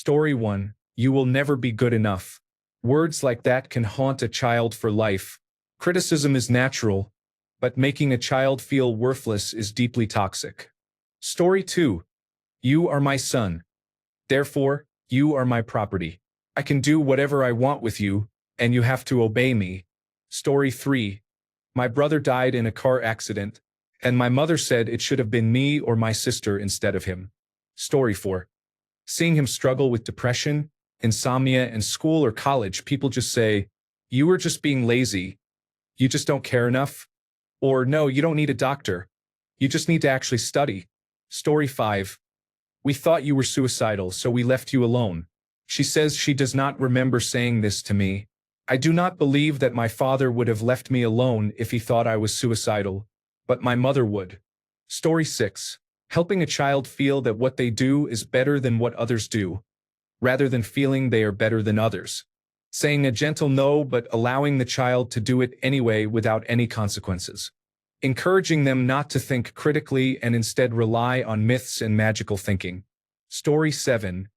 Story 1. You will never be good enough. Words like that can haunt a child for life. Criticism is natural, but making a child feel worthless is deeply toxic. Story 2. You are my son. Therefore, you are my property. I can do whatever I want with you, and you have to obey me. Story 3. My brother died in a car accident, and my mother said it should have been me or my sister instead of him. Story 4. Seeing him struggle with depression, insomnia, and school or college, people just say, "You were just being lazy. You just don't care enough." Or, "No, you don't need a doctor. You just need to actually study." Story 5. We thought you were suicidal, so we left you alone. She says she does not remember saying this to me. I do not believe that my father would have left me alone if he thought I was suicidal, but my mother would. Story 6. Helping a child feel that what they do is better than what others do, rather than feeling they are better than others. Saying a gentle no but allowing the child to do it anyway without any consequences. Encouraging them not to think critically and instead rely on myths and magical thinking. Story 7.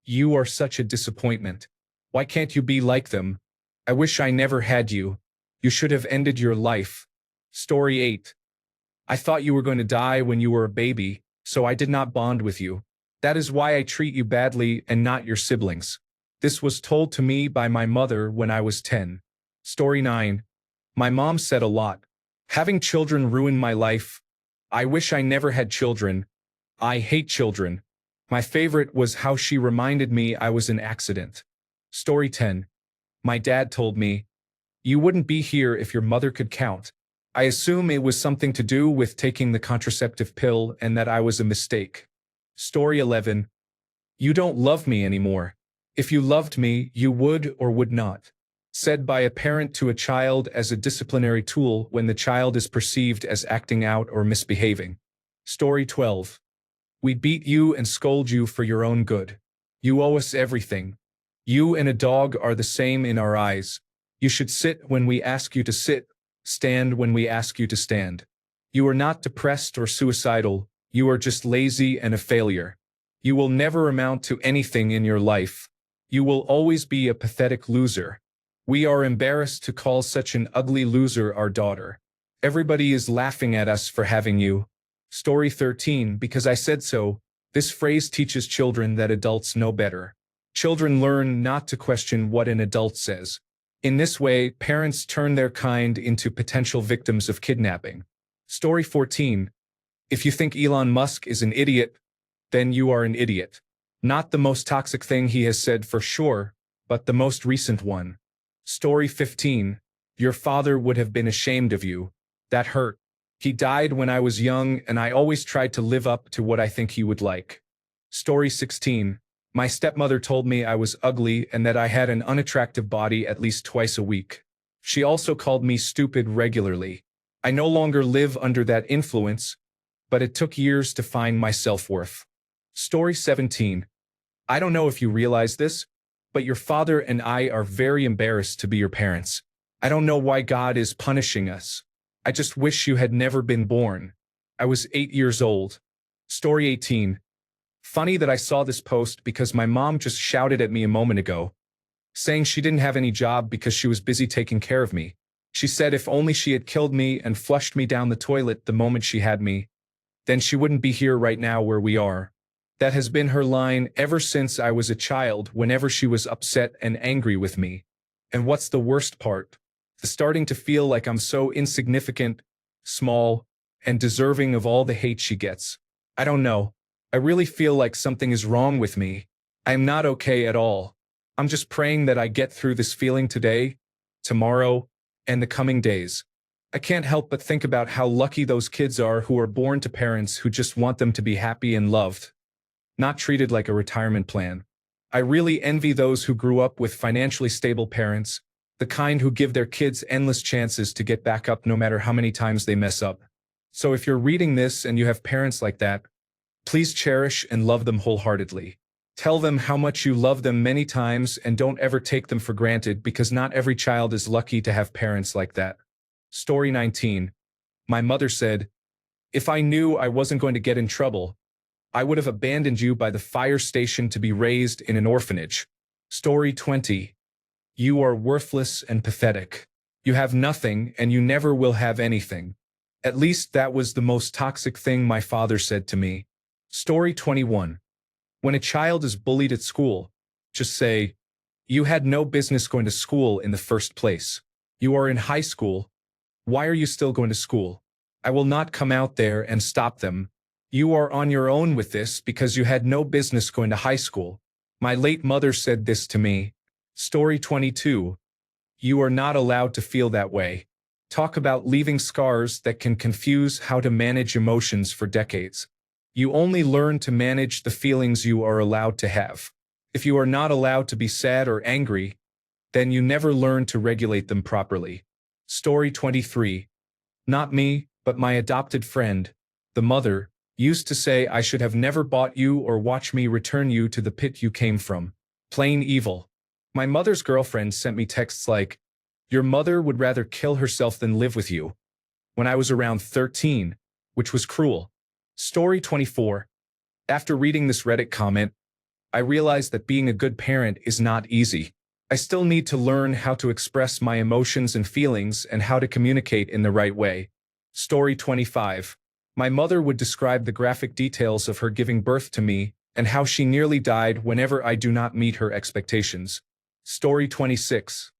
You are such a disappointment. Why can't you be like them? I wish I never had you. You should have ended your life. Story 8. I thought you were going to die when you were a baby, so I did not bond with you. That is why I treat you badly and not your siblings. This was told to me by my mother when I was 10. Story 9. My mom said a lot. Having children ruined my life. I wish I never had children. I hate children. My favorite was how she reminded me I was an accident. Story 10. My dad told me, "You wouldn't be here if your mother could count." I assume it was something to do with taking the contraceptive pill and that I was a mistake. Story 11. You don't love me anymore. If you loved me, you would or would not. Said by a parent to a child as a disciplinary tool when the child is perceived as acting out or misbehaving. Story 12. We beat you and scold you for your own good. You owe us everything. You and a dog are the same in our eyes. You should sit when we ask you to sit, stand when we ask you to stand. You are not depressed or suicidal. You are just lazy and a failure. You will never amount to anything in your life. You will always be a pathetic loser. We are embarrassed to call such an ugly loser our daughter. Everybody is laughing at us for having you. Story 13. Because I said so. This phrase teaches children that adults know better. Children learn not to question what an adult says. In this way, parents turn their kind into potential victims of kidnapping. Story 14. If you think Elon Musk is an idiot, then you are an idiot. Not the most toxic thing he has said for sure, but the most recent one. Story 15. Your father would have been ashamed of you. That hurt. He died when I was young, and I always tried to live up to what I think he would like. Story 16. My stepmother told me I was ugly and that I had an unattractive body at least twice a week. She also called me stupid regularly. I no longer live under that influence, but it took years to find my self-worth. Story 17. I don't know if you realize this, but your father and I are very embarrassed to be your parents. I don't know why God is punishing us. I just wish you had never been born. I was 8 years old. Story 18. Funny that I saw this post because my mom just shouted at me a moment ago, saying she didn't have any job because she was busy taking care of me. She said if only she had killed me and flushed me down the toilet the moment she had me, then she wouldn't be here right now where we are. That has been her line ever since I was a child whenever she was upset and angry with me. And what's the worst part? The starting to feel like I'm so insignificant, small, and deserving of all the hate she gets. I don't know. I really feel like something is wrong with me. I am not okay at all. I'm just praying that I get through this feeling today, tomorrow, and the coming days. I can't help but think about how lucky those kids are who are born to parents who just want them to be happy and loved, not treated like a retirement plan. I really envy those who grew up with financially stable parents, the kind who give their kids endless chances to get back up no matter how many times they mess up. So if you're reading this and you have parents like that, please cherish and love them wholeheartedly. Tell them how much you love them many times and don't ever take them for granted because not every child is lucky to have parents like that. Story 19. My mother said, if I knew I wasn't going to get in trouble, I would have abandoned you by the fire station to be raised in an orphanage. Story 20. You are worthless and pathetic. You have nothing and you never will have anything. At least that was the most toxic thing my father said to me. Story 21. When a child is bullied at school, just say, "You had no business going to school in the first place. You are in high school. Why are you still going to school? I will not come out there and stop them. You are on your own with this because you had no business going to high school. My late mother said this to me." Story 22. You are not allowed to feel that way. Talk about leaving scars that can confuse how to manage emotions for decades. You only learn to manage the feelings you are allowed to have. If you are not allowed to be sad or angry, then you never learn to regulate them properly. Story 23. Not me, but my adopted friend, the mother, used to say I should have never bought you or watch me return you to the pit you came from. Plain evil. My mother's girlfriend sent me texts like, "Your mother would rather kill herself than live with you," when I was around 13, which was cruel. Story 24. After reading this Reddit comment, I realized that being a good parent is not easy. I still need to learn how to express my emotions and feelings and how to communicate in the right way. Story 25. My mother would describe the graphic details of her giving birth to me and how she nearly died whenever I do not meet her expectations. Story 26.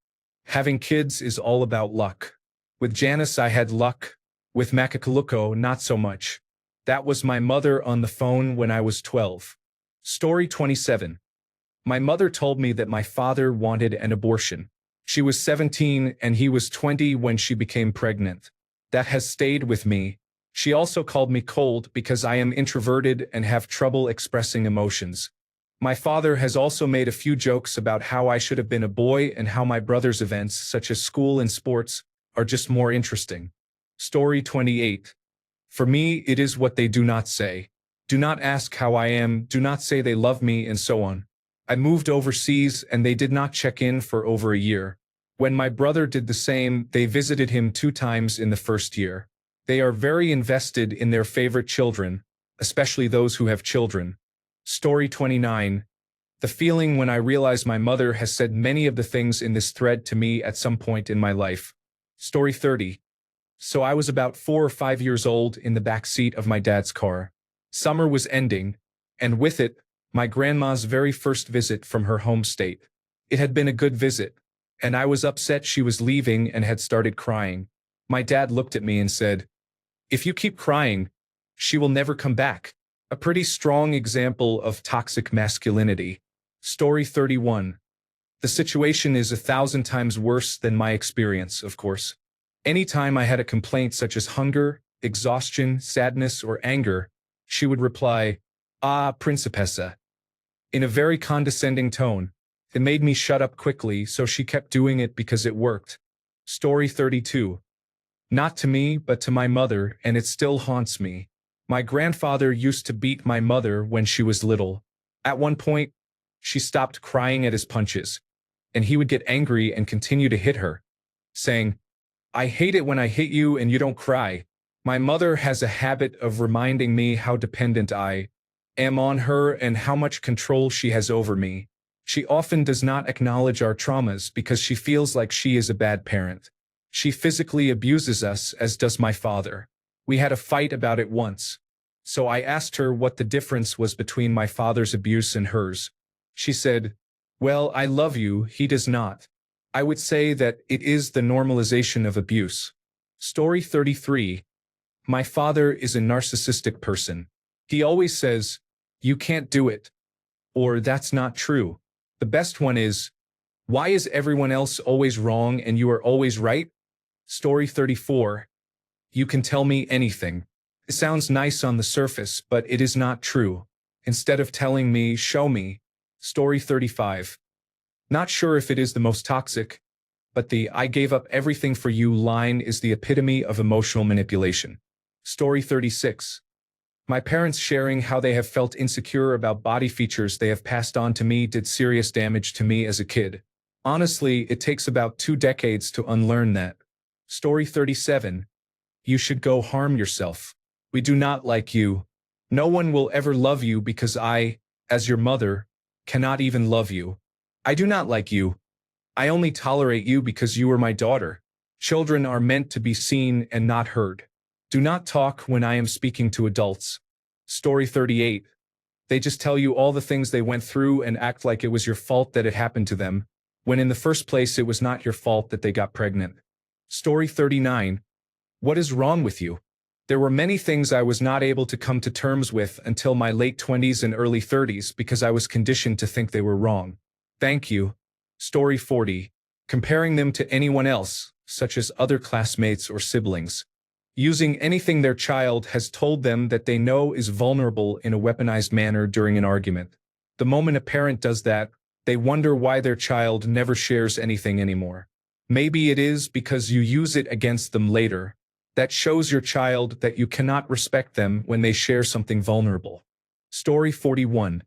Having kids is all about luck. With Janice I had luck. With Makakaluko not so much. That was my mother on the phone when I was 12. Story 27. My mother told me that my father wanted an abortion. She was 17 and he was 20 when she became pregnant. That has stayed with me. She also called me cold because I am introverted and have trouble expressing emotions. My father has also made a few jokes about how I should have been a boy and how my brother's events, such as school and sports, are just more interesting. Story 28. For me, it is what they do not say. Do not ask how I am, do not say they love me, and so on. I moved overseas and they did not check in for over a year. When my brother did the same, they visited him 2 times in the first year. They are very invested in their favorite children, especially those who have children. Story 29. The feeling when I realize my mother has said many of the things in this thread to me at some point in my life. Story 30. So I was about 4 or 5 years old in the back seat of my dad's car. Summer was ending, and with it, my grandma's very first visit from her home state. It had been a good visit, and I was upset she was leaving and had started crying. My dad looked at me and said, "If you keep crying, she will never come back." A pretty strong example of toxic masculinity. Story 31. The situation is 1,000 times worse than my experience, of course. Anytime I had a complaint such as hunger, exhaustion, sadness, or anger, she would reply, "Ah, Principessa," in a very condescending tone. It made me shut up quickly, so she kept doing it because it worked. Story 32. Not to me, but to my mother, and it still haunts me. My grandfather used to beat my mother when she was little. At one point, she stopped crying at his punches, and he would get angry and continue to hit her, saying, "I hate it when I hit you and you don't cry." My mother has a habit of reminding me how dependent I am on her and how much control she has over me. She often does not acknowledge our traumas because she feels like she is a bad parent. She physically abuses us, as does my father. We had a fight about it once. So I asked her what the difference was between my father's abuse and hers. She said, "Well, I love you, he does not." I would say that it is the normalization of abuse. Story 33. My father is a narcissistic person. He always says, "You can't do it," or "That's not true." The best one is, "Why is everyone else always wrong and you are always right?" Story 34. You can tell me anything. It sounds nice on the surface, but it is not true. Instead of telling me, show me. Story 35. Not sure if it is the most toxic, but the "I gave up everything for you" line is the epitome of emotional manipulation. Story 36. My parents sharing how they have felt insecure about body features they have passed on to me did serious damage to me as a kid. Honestly, it takes about 2 decades to unlearn that. Story 37. You should go harm yourself. We do not like you. No one will ever love you because I, as your mother, cannot even love you. I do not like you. I only tolerate you because you are my daughter. Children are meant to be seen and not heard. Do not talk when I am speaking to adults. Story 38. They just tell you all the things they went through and act like it was your fault that it happened to them, when in the first place it was not your fault that they got pregnant. Story 39. What is wrong with you? There were many things I was not able to come to terms with until my late 20s and early 30s because I was conditioned to think they were wrong. Thank you. Story 40. Comparing them to anyone else, such as other classmates or siblings. Using anything their child has told them that they know is vulnerable in a weaponized manner during an argument. The moment a parent does that, they wonder why their child never shares anything anymore. Maybe it is because you use it against them later. That shows your child that you cannot respect them when they share something vulnerable. Story 41.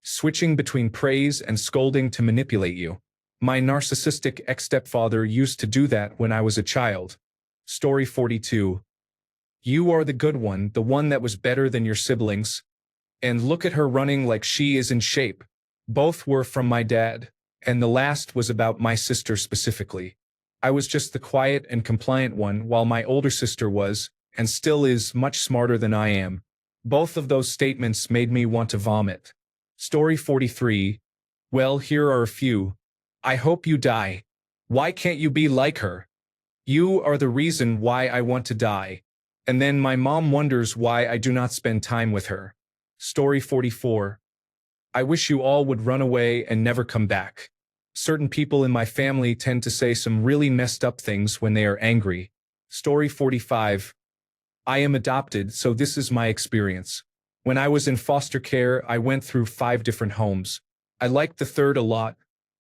Switching between praise and scolding to manipulate you. My narcissistic ex-stepfather used to do that when I was a child. Story 42. You are the good one, the one that was better than your siblings. And look at her running like she is in shape. Both were from my dad, and the last was about my sister specifically. I was just the quiet and compliant one while my older sister was, and still is, much smarter than I am. Both of those statements made me want to vomit. Story 43. Well, here are a few. I hope you die. Why can't you be like her? You are the reason why I want to die. And then my mom wonders why I do not spend time with her. Story 44. I wish you all would run away and never come back. Certain people in my family tend to say some really messed up things when they are angry. Story 45. I am adopted, so this is my experience. When I was in foster care, I went through 5 different homes. I liked the third a lot,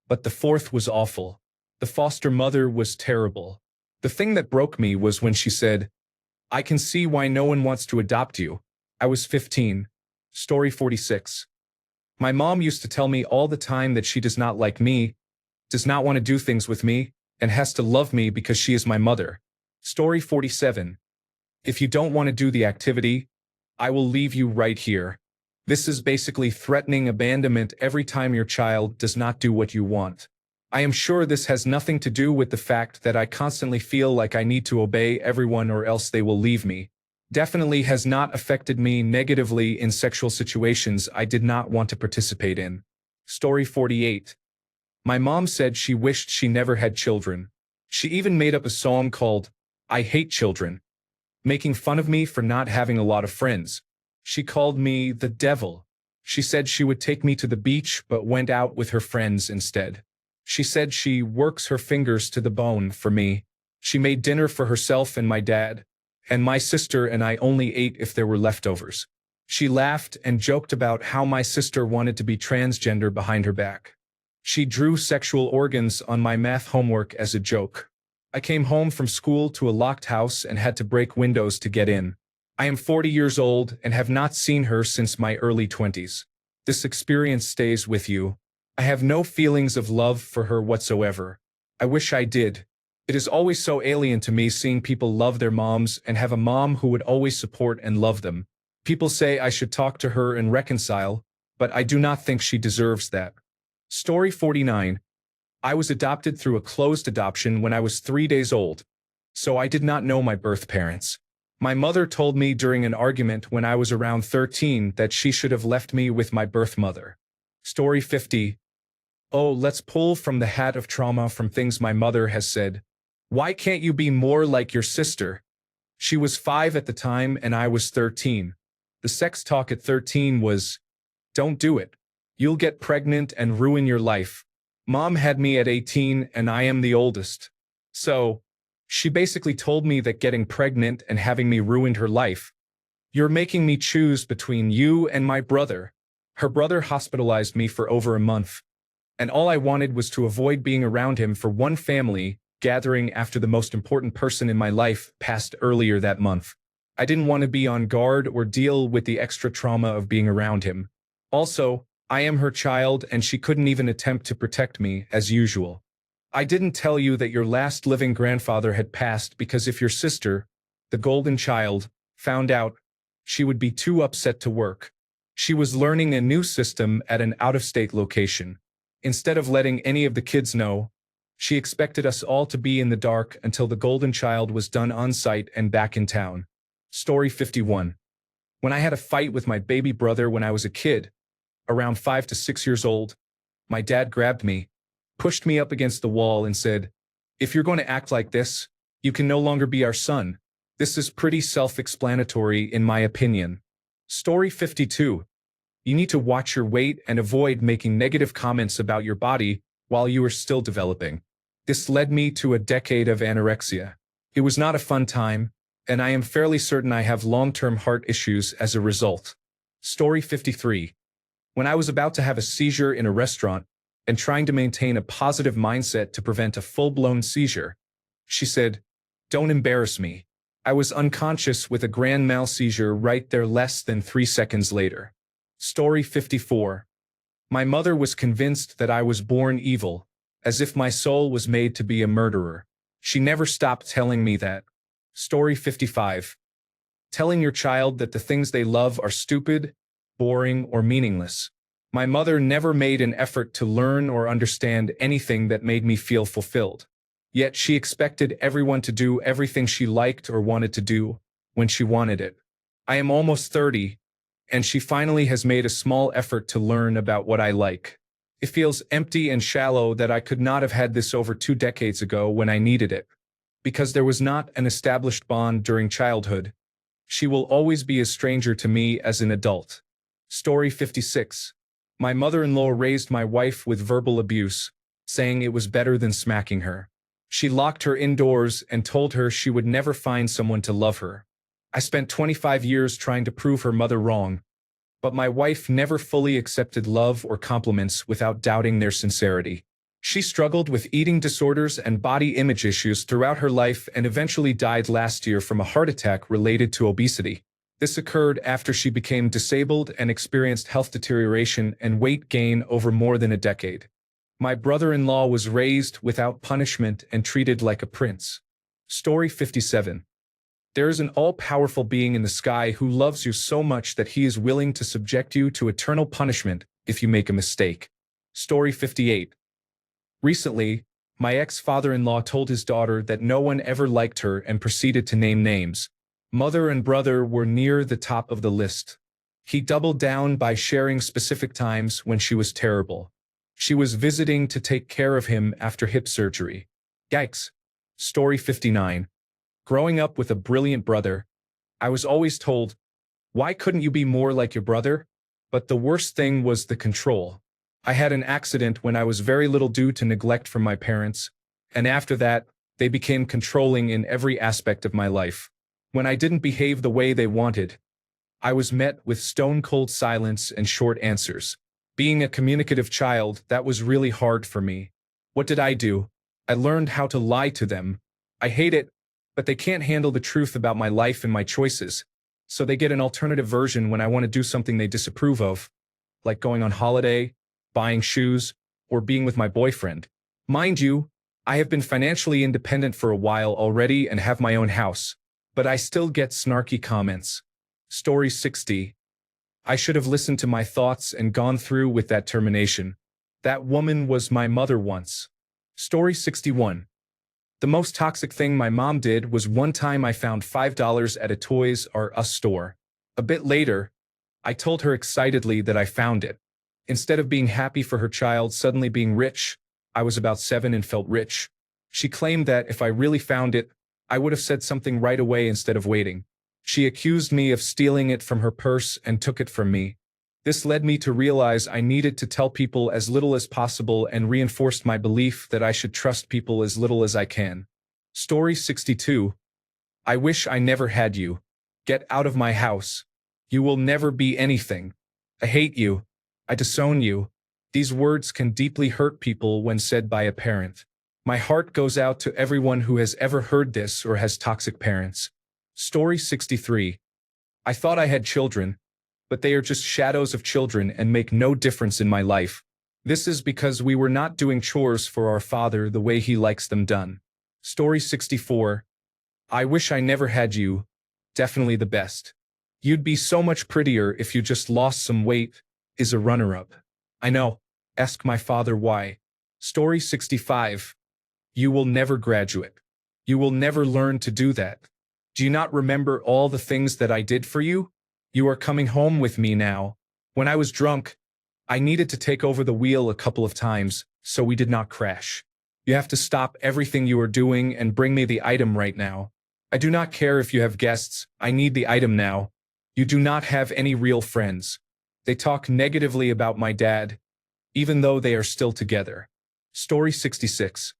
but the fourth was awful. The foster mother was terrible. The thing that broke me was when she said, I can see why no one wants to adopt you. I was 15. Story 46. My mom used to tell me all the time that she does not like me, does not want to do things with me, and has to love me because she is my mother. Story 47. If you don't want to do the activity, I will leave you right here. This is basically threatening abandonment every time your child does not do what you want. I am sure this has nothing to do with the fact that I constantly feel like I need to obey everyone or else they will leave me. Definitely has not affected me negatively in sexual situations I did not want to participate in. Story 48. My mom said she wished she never had children. She even made up a song called, I Hate Children, making fun of me for not having a lot of friends. She called me the devil. She said she would take me to the beach but went out with her friends instead. She said she works her fingers to the bone for me. She made dinner for herself and my dad, and my sister and I only ate if there were leftovers. She laughed and joked about how my sister wanted to be transgender behind her back. She drew sexual organs on my math homework as a joke. I came home from school to a locked house and had to break windows to get in. I am 40 years old and have not seen her since my early 20s. This experience stays with you. I have no feelings of love for her whatsoever. I wish I did. It is always so alien to me seeing people love their moms and have a mom who would always support and love them. People say I should talk to her and reconcile, but I do not think she deserves that. Story 49. I was adopted through a closed adoption when I was 3 days old, so I did not know my birth parents. My mother told me during an argument when I was around 13 that she should have left me with my birth mother. Story 50. Oh, let's pull from the hat of trauma from things my mother has said. Why can't you be more like your sister? She was 5 at the time and I was 13. The sex talk at 13 was, don't do it. You'll get pregnant and ruin your life. Mom had me at 18 and I am the oldest. So, she basically told me that getting pregnant and having me ruined her life. You're making me choose between you and my brother. Her brother hospitalized me for over a month. And all I wanted was to avoid being around him for one family gathering after the most important person in my life passed earlier that month. I didn't want to be on guard or deal with the extra trauma of being around him. Also, I am her child and she couldn't even attempt to protect me, as usual. I didn't tell you that your last living grandfather had passed because if your sister, the golden child, found out, She would be too upset to work. She was learning a new system at an out-of-state location. Instead of letting any of the kids know, she expected us all to be in the dark until the golden child was done on site and back in town. Story 51. When I had a fight with my baby brother when I was a kid, around 5 to 6 years old, my dad grabbed me, pushed me up against the wall and said, "If you're going to act like this, you can no longer be our son." This is pretty self-explanatory in my opinion. Story 52. You need to watch your weight and avoid making negative comments about your body while you are still developing. This led me to a decade of anorexia. It was not a fun time, and I am fairly certain I have long-term heart issues as a result. Story 53. When I was about to have a seizure in a restaurant and trying to maintain a positive mindset to prevent a full-blown seizure, she said, "Don't embarrass me." I was unconscious with a grand mal seizure right there less than 3 seconds later. Story 54. My mother was convinced that I was born evil, as if my soul was made to be a murderer. She never stopped telling me that. Story 55. Telling your child that the things they love are stupid, boring, or meaningless. My mother never made an effort to learn or understand anything that made me feel fulfilled. Yet she expected everyone to do everything she liked or wanted to do when she wanted it. I am almost 30, and she finally has made a small effort to learn about what I like. It feels empty and shallow that I could not have had this over 2 decades ago when I needed it. Because there was not an established bond during childhood, she will always be a stranger to me as an adult. Story 56. My mother-in-law raised my wife with verbal abuse, saying it was better than smacking her. She locked her indoors and told her she would never find someone to love her. I spent 25 years trying to prove her mother wrong, but my wife never fully accepted love or compliments without doubting their sincerity. She struggled with eating disorders and body image issues throughout her life and eventually died last year from a heart attack related to obesity. This occurred after she became disabled and experienced health deterioration and weight gain over more than a decade. My brother-in-law was raised without punishment and treated like a prince. Story 57. There is an all-powerful being in the sky who loves you so much that he is willing to subject you to eternal punishment if you make a mistake. Story 58. Recently, my ex-father-in-law told his daughter that no one ever liked her and proceeded to name names. Mother and brother were near the top of the list. He doubled down by sharing specific times when she was terrible. She was visiting to take care of him after hip surgery. Yikes. Story 59. Growing up with a brilliant brother, I was always told, "Why couldn't you be more like your brother?" But the worst thing was the control. I had an accident when I was very little due to neglect from my parents, and after that, they became controlling in every aspect of my life. When I didn't behave the way they wanted, I was met with stone-cold silence and short answers. Being a communicative child, that was really hard for me. What did I do? I learned how to lie to them. I hate it, but they can't handle the truth about my life and my choices, so they get an alternative version when I want to do something they disapprove of, like going on holiday, buying shoes, or being with my boyfriend. Mind you, I have been financially independent for a while already and have my own house, but I still get snarky comments. Story 60. I should have listened to my thoughts and gone through with that termination. That woman was my mother once. Story 61. The most toxic thing my mom did was one time I found $5 at a Toys R Us store. A bit later, I told her excitedly that I found it. Instead of being happy for her child suddenly being rich, I was about 7 and felt rich. She claimed that if I really found it, I would have said something right away instead of waiting. She accused me of stealing it from her purse and took it from me. This led me to realize I needed to tell people as little as possible and reinforced my belief that I should trust people as little as I can. Story 62. I wish I never had you. Get out of my house. You will never be anything. I hate you. I disown you. These words can deeply hurt people when said by a parent. My heart goes out to everyone who has ever heard this or has toxic parents. Story 63. I thought I had children, but they are just shadows of children and make no difference in my life. This is because we were not doing chores for our father the way he likes them done. Story 64. I wish I never had you. Definitely the best. You'd be so much prettier if you just lost some weight, is a runner-up. I know. Ask my father why. Story 65. You will never graduate. You will never learn to do that. Do you not remember all the things that I did for you? You are coming home with me now. When I was drunk, I needed to take over the wheel a couple of times, so we did not crash. You have to stop everything you are doing and bring me the item right now. I do not care if you have guests, I need the item now. You do not have any real friends. They talk negatively about my dad, even though they are still together. Story 66.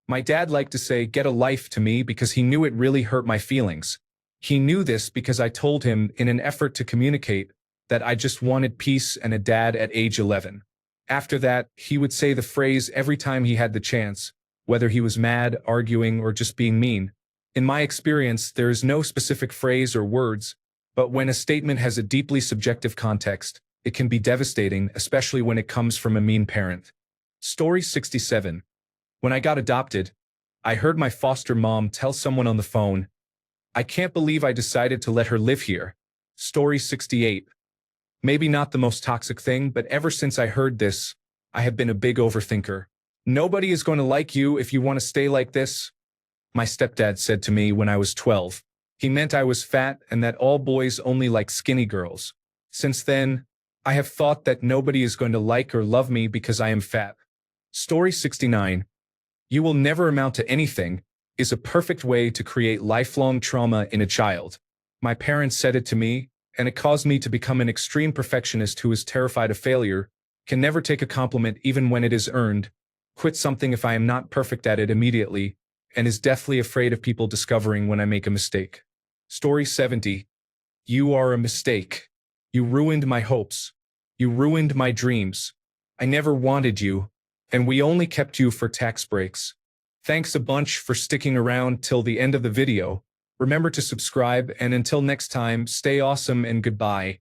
My dad liked to say, "Get a life," to me because he knew it really hurt my feelings. He knew this because I told him in an effort to communicate that I just wanted peace and a dad at age 11. After that, he would say the phrase every time he had the chance, whether he was mad, arguing, or just being mean. In my experience, there is no specific phrase or words, but when a statement has a deeply subjective context, it can be devastating, especially when it comes from a mean parent. Story 67. When I got adopted, I heard my foster mom tell someone on the phone, "I can't believe I decided to let her live here." Story 68. Maybe not the most toxic thing, but ever since I heard this, I have been a big overthinker. Nobody is going to like you if you want to stay like this, my stepdad said to me when I was 12. He meant I was fat and that all boys only like skinny girls. Since then, I have thought that nobody is going to like or love me because I am fat. Story 69. You will never amount to anything is a perfect way to create lifelong trauma in a child. My parents said it to me, and it caused me to become an extreme perfectionist who is terrified of failure, can never take a compliment even when it is earned, quit something if I am not perfect at it immediately, and is deathly afraid of people discovering when I make a mistake. Story 70. You are a mistake. You ruined my hopes. You ruined my dreams. I never wanted you, and we only kept you for tax breaks. Thanks a bunch for sticking around till the end of the video. Remember to subscribe, and until next time, stay awesome and goodbye.